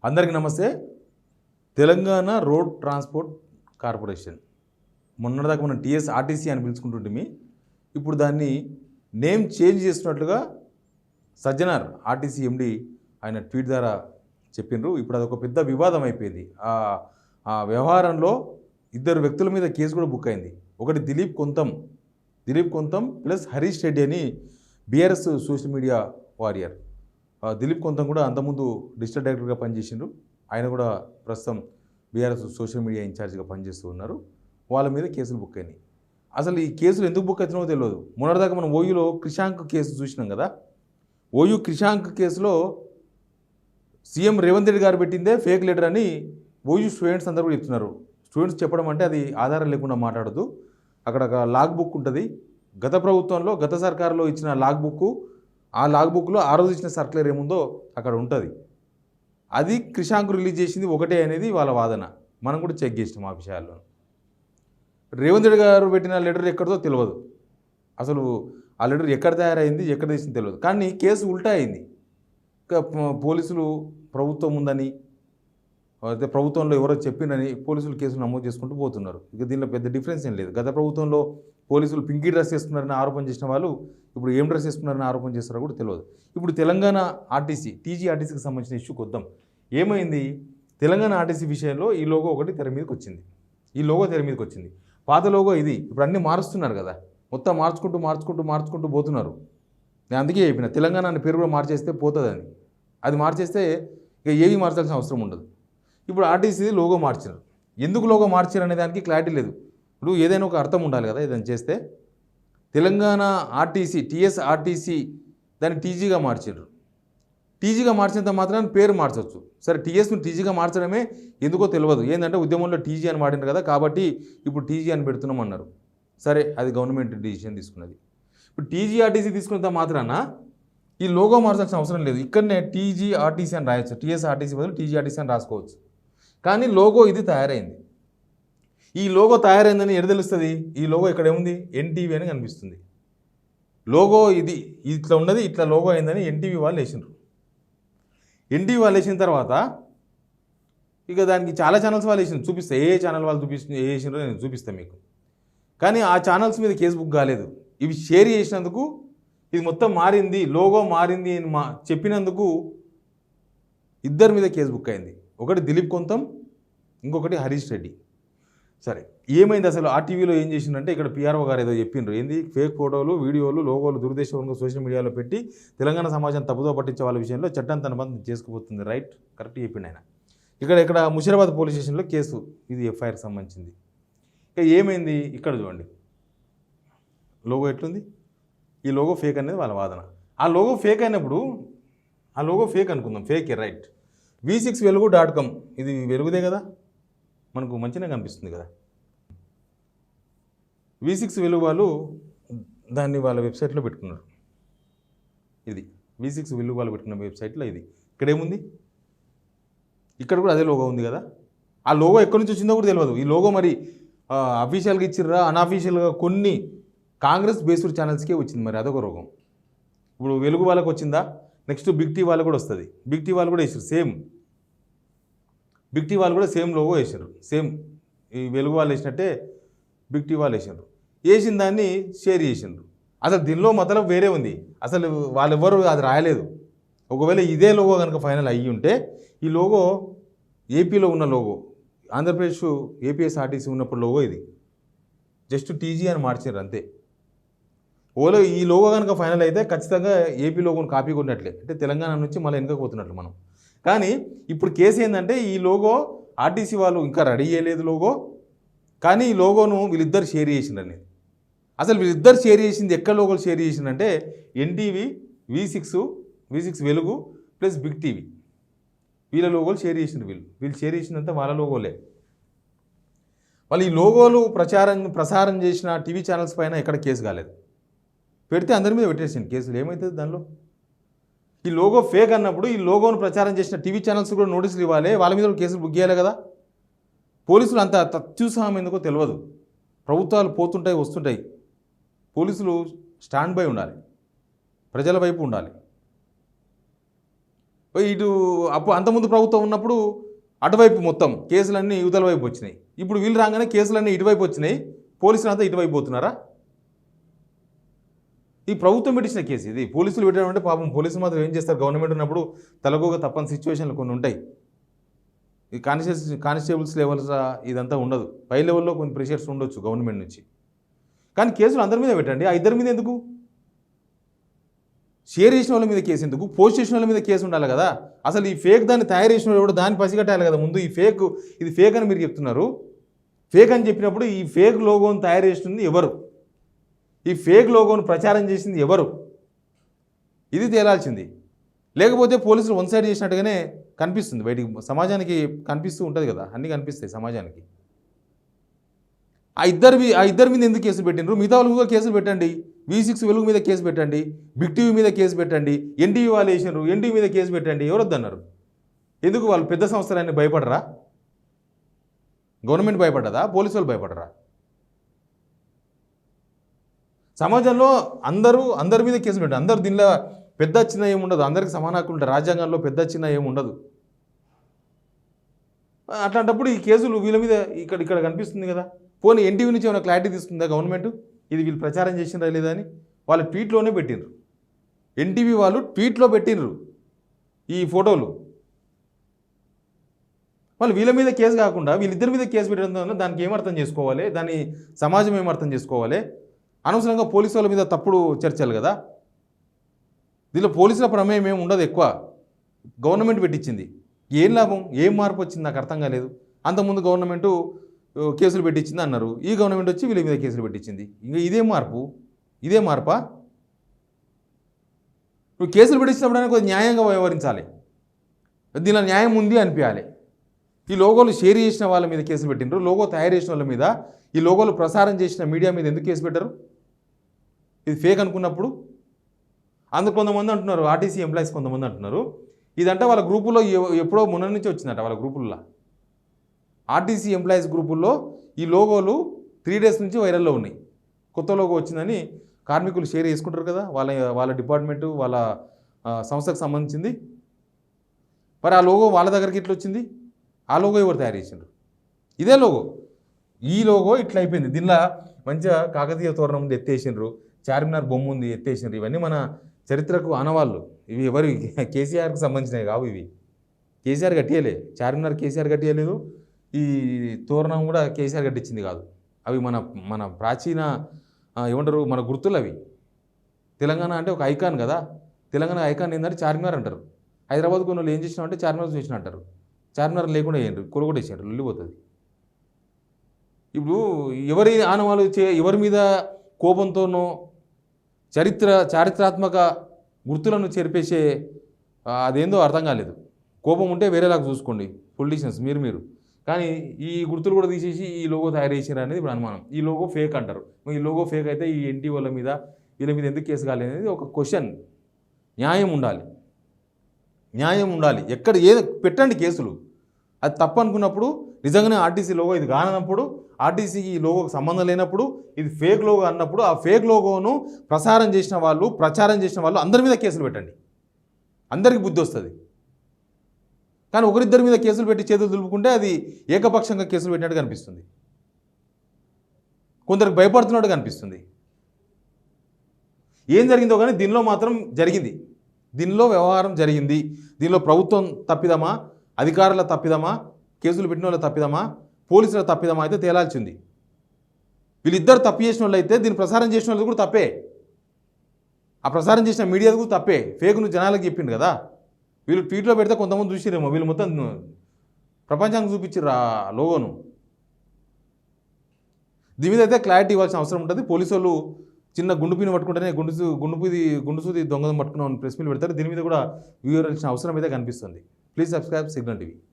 అందరికీ నమస్తే. Telangana road transport corporation మొన్నటిదాకా మనం ఆర్టీసీ అని పిలుచుకుంటుంటే ఇప్పుడు దాన్ని నేమ్ చేంజ్ చేస్తున్నట్లుగా సజ్జనార్ ఆర్టీసీ ఎండి ఆయన ట్వీట్ ద్వారా చెప్పిండ్రు. ఇప్పుడు అదొక పెద్ద వివాదం అయిపోయింది. ఆ వ్యవహారంలో ఇద్దరు వ్యక్తుల మీద కేసు కూడా బుక్ అయింది. ఒకటి దిలీప్ కొంతం ప్లస్ హరీష్ రెడ్డి అని BRS social media warrior. Dilip Kontham కూడా అంతకుముందు డిజిటల్ డైరెక్టర్గా పనిచేసిండ్రు. ఆయన కూడా ప్రస్తుతం బీఆర్ఎస్ సోషల్ మీడియా ఇన్ఛార్జ్గా పనిచేస్తూ ఉన్నారు. వాళ్ళ మీద కేసులు బుక్ అయినాయి. అసలు ఈ కేసులు ఎందుకు బుక్ అవుతున్నావో తెలియదు. మొన్నటిదాకా మనం ఓయూలో క్రిషాంక్ కేసు చూసినాం కదా. ఓయూ క్రిషాంక్ కేసులో సీఎం రేవంత్ రెడ్డి గారు పెట్టిందే ఫేక్ లెటర్ అని ఓయూ స్టూడెంట్స్ అందరూ కూడా చెప్తున్నారు. స్టూడెంట్స్ చెప్పడం అంటే అది ఆధారం లేకుండా మాట్లాడదు. అక్కడ ఒక లాగ్ బుక్ ఉంటుంది. గత ప్రభుత్వంలో గత సర్కారులో ఇచ్చిన లాగ్ బుక్, ఆ లాగ్ బుక్లో ఆ రోజు ఇచ్చిన సర్క్యులర్ ఏముందో అక్కడ ఉంటుంది. అది క్రిషాంక్ రిలీజ్ చేసింది ఒకటే అనేది వాళ్ళ వాదన. మనం కూడా చెక్ చేసినాం ఆ విషయాల్లో. రేవంత్ రెడ్డి గారు పెట్టిన లెటర్ ఎక్కడిదో తెలియదు. అసలు ఆ లెటర్ ఎక్కడ తయారైంది, ఎక్కడ తీసింది తెలియదు. కానీ కేసు ఉల్టా అయింది. పోలీసులు ప్రభుత్వం ఉందని, అయితే ప్రభుత్వంలో ఎవరో చెప్పినని పోలీసులు కేసులు నమోదు చేసుకుంటూ పోతున్నారు. ఇక దీనిలో పెద్ద డిఫరెన్స్ ఏం లేదు. గత ప్రభుత్వంలో పోలీసులు పింకీ డ్రెస్ వేస్తున్నారని ఆరోపణ చేసిన వాళ్ళు ఇప్పుడు ఏం డ్రెస్ వేస్తున్నారని ఆరోపణ చేస్తారో కూడా తెలియదు. ఇప్పుడు తెలంగాణ ఆర్టీసీ టీజీఆర్టీసీకి సంబంధించిన ఇష్యూకి వద్దాం. ఏమైంది? తెలంగాణ ఆర్టీసీ విషయంలో ఈ లోగో ఒకటి తెర మీదకి వచ్చింది. పాత లోగో ఇది. ఇప్పుడు అన్నీ మారుస్తున్నారు కదా, మొత్తం మార్చుకుంటూ పోతున్నారు. నేను అందుకే చెప్పిన తెలంగాణ అనే పేరు కూడా మార్చేస్తే పోతుందని. అది మార్చేస్తే ఇక ఏవి మార్చాల్సిన అవసరం ఉండదు. ఇప్పుడు ఆర్టీసీ లోగో మార్చారు. ఎందుకు లోగో మార్చారు అనే దానికి క్లారిటీ లేదు. ఇప్పుడు ఏదైనా ఒక అర్థం ఉండాలి కదా. ఏదైనా చేస్తే తెలంగాణ ఆర్టీసీ టీఎస్ఆర్టీసీ దాన్ని టీజీగా మార్చారు. టీజీగా మార్చినంత మాత్రాన్ని పేరు మార్చవచ్చు. సరే, టీఎస్ను టీజీగా మార్చడమే ఎందుకో తెలియదు. ఏంటంటే ఉద్యమంలో టీజీ అని వాడినారు కదా, కాబట్టి ఇప్పుడు టీజీ అని పెడుతున్నాం అన్నారు. సరే, అది గవర్నమెంట్ డిసిషన్ తీసుకున్నది. ఇప్పుడు టీజీఆర్టీసీ తీసుకున్నంత మాత్రాన ఈ లోగో మార్చాల్సిన అవసరం లేదు. ఇక్కడనే టీజీఆర్టీసీ అని రాయొచ్చు. టీఎస్ఆర్టీసీ బదులు టీజీఆర్టీసీ అని రాసుకోవచ్చు. కానీ లోగో ఇది తయారైంది. ఈ లోగో తయారైందని ఎడ తెలుస్తుంది? ఈ లోగో ఇక్కడ ఏముంది? ఎన్టీవీ అని కనిపిస్తుంది. లోగో ఇది ఇట్లా ఉన్నది, ఇట్లా లోగో అయిందని ఎన్టీవీ వాళ్ళు వేసినారు. ఎన్టీవీ వాళ్ళు వేసిన తర్వాత ఇక దానికి చాలా ఛానల్స్ వాళ్ళు వేసినారు. చూపిస్తా ఏ ఛానల్ వాళ్ళు వేసినారో నేను చూపిస్తాను మీకు. కానీ ఆ ఛానల్స్ మీద కేసు బుక్ కాలేదు. ఇవి షేర్ చేసినందుకు ఇది మొత్తం మారింది, లోగో మారింది అని చెప్పినందుకు ఇద్దరి మీద కేసు బుక్ అయింది. ఒకటి దిలీప్ కొంతం, ఇంకొకటి హరీష్ రెడ్డి. సరే, ఏమైంది అసలు? ఆ టీవీలో ఏం చేసిందంటే ఇక్కడ పిఆర్ఓ గారు ఏదో చెప్పిండ్రు. ఏంది? ఫేక్ ఫోటోలు, వీడియోలు, లోగోలు దురుద్దేశంగా సోషల్ మీడియాలో పెట్టి తెలంగాణ సమాజం తప్పుదో పట్టించే వాళ్ళ విషయంలో చట్టం తన బంధం చేసుకుపోతుంది. రైట్, కరెక్ట్ చెప్పిండు ఆయన. ఇక్కడ ముషీరాబాద్ పోలీస్ స్టేషన్లో కేసు, ఇది ఎఫ్ఐఆర్కి సంబంధించింది. ఇక ఏమైంది? ఇక్కడ చూడండి, లోగో ఎట్లుంది? ఈ లోగో ఫేక్ అనేది వాళ్ళ వాదన. ఆ లోగో ఫేక్ అయినప్పుడు ఆ లోగో ఫేక్ అనుకుందాం, ఫేకే రైట్. v6velugu.com ఇది వెలుగుదే కదా, మనకు మంచిగా కనిపిస్తుంది కదా. v6velugu వాళ్ళు దాన్ని వాళ్ళ వెబ్సైట్లో పెట్టుకున్నారు. ఇది v6velugu వాళ్ళు పెట్టుకున్న వెబ్సైట్లో ఇది. ఇక్కడ ఏముంది? ఇక్కడ కూడా అదే లోగో ఉంది కదా. ఆ లోగో ఎక్కడి నుంచి వచ్చిందో కూడా తెలియదు. ఈ లోగో మరి అఫీషియల్గా ఇచ్చిర్రా, అన్అఫీషియల్గా కొన్ని కాంగ్రెస్ బేస్డ్ ఛానల్స్కే వచ్చింది. మరి అదొక రోగం. ఇప్పుడు వెలుగు వాళ్ళకి వచ్చిందా? నెక్స్ట్ బిగ్ టీ వాళ్ళకు కూడా వస్తుంది. బిగ్ టీ వాళ్ళు కూడా వేసారు సేమ్. బిగ్ టీ వాళ్ళు కూడా సేమ్ లోగో వేసారు. సేమ్ ఈ వెలుగు వాళ్ళు వేసినట్టే బిగ్ టీ వాళ్ళు వేసారు. వేసిన దాన్ని షేర్ చేసిండ్రు. అసలు దీనిలో మొదలు వేరే ఉంది. అసలు వాళ్ళెవ్వరు అది రాయలేదు. ఒకవేళ ఇదే లోగో కనుక ఫైనల్ అయ్యి ఉంటే ఈ లోగో ఏపీలో ఉన్న లోగో, ఆంధ్రప్రదేశ్ ఏపీఎస్ఆర్టీసీ ఉన్నప్పుడు లోగో ఇది. జస్ట్ టీజీ అని మార్చారు అంతే. ఓలో ఈ లోగో కనుక ఫైనల్ అయితే ఖచ్చితంగా ఏపీ లోగోని కాపీ కొట్టినట్లే, అంటే తెలంగాణ నుంచి మళ్ళీ వెనకపోతున్నట్లు మనం. కానీ ఇప్పుడు కేసు ఏంటంటే ఈ లోగో ఆర్టీసీ వాళ్ళు ఇంకా రెడీ చేయలేదు లోగో, కానీ ఈ లోగోను వీళ్ళిద్దరు షేర్ చేసిండ్రు అనేది. అసలు వీళ్ళిద్దరు షేర్ చేసింది ఎక్కడ లోగోలు షేర్ చేసిందంటే ఎన్టీవీ, v6 వెలుగు ప్లస్ బిగ్ టీవీ వీళ్ళ లోగోలు షేర్ చేసిండ్రు. వీళ్ళు షేర్ చేసిందంతా వాళ్ళ లోగోలే. వాళ్ళు ఈ లోగోలు ప్రసారం చేసిన టీవీ ఛానల్స్ పైన ఎక్కడ కేసు కాలేదు. పెడితే అందరి మీద పెట్టేసింది కేసులు. ఏమవుతుంది దానిలో? ఈ లోగో ఫేక్ అన్నప్పుడు ఈ లోగోను ప్రచారం చేసిన టీవీ ఛానల్స్ కూడా నోటీసులు ఇవ్వాలి, వాళ్ళ మీద కేసులు బుక్ చేయాలి కదా. పోలీసులు అంత అత్యుత్సాహం ఎందుకో తెలియదు. ప్రభుత్వాలు పోతుంటాయి వస్తుంటాయి, పోలీసులు స్టాండ్ బై ఉండాలి, ప్రజల వైపు ఉండాలి. ఇటు అప్పుడు అంతకుముందు ప్రభుత్వం ఉన్నప్పుడు అటువైపు మొత్తం కేసులన్నీ యువతల వైపు వచ్చినాయి. ఇప్పుడు వీళ్ళు రాగానే కేసులన్నీ ఇటువైపు వచ్చినాయి, పోలీసులు అంతా ఇటువైపు పోతున్నారా? ఈ ప్రభుత్వం పెట్టించిన కేసు ఇది. పోలీసులు పెట్టడం అంటే పాపం పోలీసులు మాత్రం ఏం చేస్తారు, గవర్నమెంట్ ఉన్నప్పుడు తలగోగా తప్పని సిచ్యువేషన్లు కొన్ని ఉంటాయి. ఈ కానిస్టేబుల్స్ లెవెల్స్ ఇదంతా ఉండదు, పై లెవెల్లో కొన్ని ప్రెషర్స్ ఉండొచ్చు గవర్నమెంట్ నుంచి. కానీ కేసులు అందరి మీద పెట్టండి, ఆ ఇద్దరి మీద ఎందుకు? షేర్ చేసిన వాళ్ళ మీద కేసు ఎందుకు? పోస్ట్ చేసిన వాళ్ళ మీద కేసు ఉండాలి కదా. అసలు ఈ ఫేక్ దాన్ని తయారు చేసిన వాళ్ళు దాన్ని పసిగట్టాలి కదా ముందు. ఇది ఫేక్ అని మీరు చెప్తున్నారు. ఫేక్ అని చెప్పినప్పుడు ఈ ఫేక్ లోగోను తయారు చేసింది ఎవరు? ఈ ఫేక్ లోగోను ప్రచారం చేసింది ఎవరు? ఇది తేలాల్సింది. లేకపోతే పోలీసులు వన్ సైడ్ చేసినట్టుగానే కనిపిస్తుంది, బయటికి సమాజానికి కనిపిస్తూ ఉంటుంది కదా, అన్నీ కనిపిస్తాయి సమాజానికి. ఆ ఇద్దరి మీద ఎందుకు కేసులు పెట్టినారు? మిగతా వాళ్ళు కూడా కేసులు పెట్టండి. V6 వెలుగు మీద కేసు పెట్టండి, బిగ్ టీవీ మీద కేసు పెట్టండి, ఎన్టీవీ వాళ్ళు వేసినారు, ఎన్టీవీ మీద కేసు పెట్టండి. ఎవరు వద్దన్నారు? ఎందుకు? వాళ్ళు పెద్ద సంస్థలన్నీ భయపడరా? గవర్నమెంట్ భయపడ్డదా? పోలీసు వాళ్ళు భయపడరా? సమాజంలో అందరి మీద కేసు పెట్టండి. అందరు దీనిలో పెద్ద చిన్న ఏముండదు, అందరికి సమాన హక్కులు ఉంటాయి. రాజ్యాంగంలో పెద్ద చిన్న ఏముండదు. అట్లాంటప్పుడు ఈ కేసులు వీళ్ళ మీద ఇక్కడ కనిపిస్తుంది కదా. పోనీ ఎన్టీవీ నుంచి ఏమైనా క్లారిటీ తీసుకుందా గవర్నమెంట్ ఇది వీళ్ళు ప్రచారం చేసినరా లేదా అని? వాళ్ళు ట్వీట్లోనే పెట్టినరు, ఎన్టీవీ వాళ్ళు ట్వీట్లో పెట్టినరు ఈ ఫోటోలు. వాళ్ళు వీళ్ళ మీద కేసు కాకుండా వీళ్ళిద్దరి మీద కేసు పెట్టడం దానికి ఏమర్థం చేసుకోవాలి? దాన్ని సమాజం ఏమర్థం చేసుకోవాలి? అనవసరంగా పోలీసు వాళ్ళ మీద తప్పుడు చర్చలు కదా. దీనిలో పోలీసుల ప్రమేయం ఏమి ఉండదు ఎక్కువ. గవర్నమెంట్ పెట్టించింది, ఏం లాభం, ఏం మార్పు వచ్చింది నాకు అర్థం కాలేదు. అంతకుముందు గవర్నమెంటు కేసులు పెట్టించింది అన్నారు, ఈ గవర్నమెంట్ వచ్చి వీళ్ళ మీద కేసులు పెట్టించింది. ఇంకా ఇదే మార్పా? నువ్వు కేసులు పెట్టించినప్పుడైనా కొద్దిగా న్యాయంగా వ్యవహరించాలి, దీనిలో న్యాయం ఉంది అనిపించాలి. ఈ లోగోలు షేర్ చేసిన వాళ్ళ మీద కేసులు పెట్టినారు, లోగో తయారు చేసిన వాళ్ళ మీద, ఈ లోగోలు ప్రసారం చేసిన మీడియా మీద ఎందుకు కేసు పెట్టరు? ఇది ఫేక్ అనుకున్నప్పుడు. అందుకు కొంతమంది అంటున్నారు, ఆర్టీసీ ఎంప్లాయీస్ కొంతమంది అంటున్నారు ఇదంటే వాళ్ళ గ్రూపుల్లో ఎప్పుడో మొన్న నుంచి వచ్చిందట. వాళ్ళ గ్రూపుల్లో, ఆర్టీసీ ఎంప్లాయీస్ గ్రూపుల్లో ఈ లోగోలు 3 days నుంచి వైరల్లో ఉన్నాయి. కొత్త లోగో వచ్చిందని కార్మికులు షేర్ చేసుకుంటారు కదా, వాళ్ళ డిపార్ట్మెంటు వాళ్ళ సంస్థకు సంబంధించింది. మరి ఆ లోగో వాళ్ళ దగ్గరికి ఇట్లా వచ్చింది. ఆ లోగో ఎవరు తయారు చేసిండ్రు? ఇదే లోగో. ఈ లోగో ఇట్లా అయిపోయింది. దీనిలో మంచిగా కాకతీయ తోరణం ఉంది ఎత్తేసిండ్రు, చార్మినార్ బొమ్మ ఉంది ఎత్తేసిండ్రు. ఇవన్నీ మన చరిత్రకు ఆనవాళ్ళు. ఇవి ఎవరు కేసీఆర్కి సంబంధించినవి కావు. ఇవి కేసీఆర్ కట్టియలే, చార్మినార్ కేసీఆర్ కట్టియలేదు, ఈ తోరణం కూడా కేసీఆర్ కట్టించింది కాదు. అవి మన ప్రాచీన ఏమంటారు, మన గుర్తులు అవి. తెలంగాణ అంటే ఒక ఐకాన్ కదా. తెలంగాణ ఐకాన్ ఏంటంటే చార్మినార్ అంటారు. హైదరాబాద్ కొన్ని వాళ్ళు ఏం చేసినామంటే చార్మినార్ చూసిన అంటారు. చార్మినార్ లేకుండా వేయండి, కొలగొట్టేసారు, వెళ్ళిపోతుంది. ఇప్పుడు ఎవరి ఆనవాళ్ళు ఎవరి మీద కోపంతోనో చారిత్రాత్మక గుర్తులను చెరిపేసే అదేందో అర్థం కాలేదు. కోపం ఉంటే వేరేలాగా చూసుకోండి పొలిటీషియన్స్ మీరు. కానీ ఈ గుర్తులు కూడా తీసేసి ఈ లోగో తయారు చేసారు అనేది ఇప్పుడు అనుమానం. ఈ లోగో ఫేక్ అంటారు. ఈ లోగో ఫేక్ అయితే ఈ ఎన్టీ వాళ్ళ మీద వీళ్ళ మీద ఎందుకు కేసు కాలేదు అనేది ఒక క్వశ్చన్. న్యాయం ఉండాలి. ఎక్కడ పెట్టండి కేసులు. అది తప్పు అనుకున్నప్పుడు, నిజంగానే ఆర్టీసీ లోగో ఇది కానప్పుడు, ఆర్టీసీకి ఈ లోగోకి సంబంధం లేనప్పుడు, ఇది ఫేక్ లోగో అన్నప్పుడు ఆ ఫేక్ లోగోను ప్రచారం చేసిన వాళ్ళు అందరి మీద కేసులు పెట్టండి. అందరికీ బుద్ధి వస్తుంది. కానీ ఒకరిద్దరి మీద కేసులు పెట్టి చేతులు దులుపుకుంటే అది ఏకపక్షంగా కేసులు పెట్టినట్టు కనిపిస్తుంది, కొందరికి భయపడుతున్నట్టు కనిపిస్తుంది. ఏం జరిగిందో కానీ దీనిలో మాత్రం జరిగింది. దీనిలో వ్యవహారం జరిగింది. దీనిలో ప్రభుత్వం తప్పిదమా, అధికారుల తప్పిదమా, కేసులు పెట్టిన వాళ్ళ తప్పిదమా, పోలీసుల తప్పిదమా అయితే తేలాల్సింది. వీళ్ళిద్దరు తప్పు చేసిన వాళ్ళు అయితే దీన్ని ప్రసారం చేసిన వాళ్ళు కూడా తప్పే. ఆ ప్రసారం చేసిన మీడియా కూడా తప్పే. ఫేక్ను జనాలకు చెప్పిండు కదా. వీళ్ళు ట్వీట్లో పెడితే కొంతమంది చూసిరేమో, వీళ్ళు మొత్తం ప్రపంచానికి చూపించారు ఆ లోగోను. దీని మీద అయితే క్లారిటీ ఇవ్వాల్సిన అవసరం ఉంటుంది. పోలీసు వాళ్ళు చిన్న గుండుపీని పట్టుకుంటేనే గుండుసూది దొంగను పట్టుకున్నామని ప్రెస్ మీట్ పెడతారు. దీని మీద కూడా వివరించిన అవసరం అయితే కనిపిస్తుంది. Please subscribe signal TV.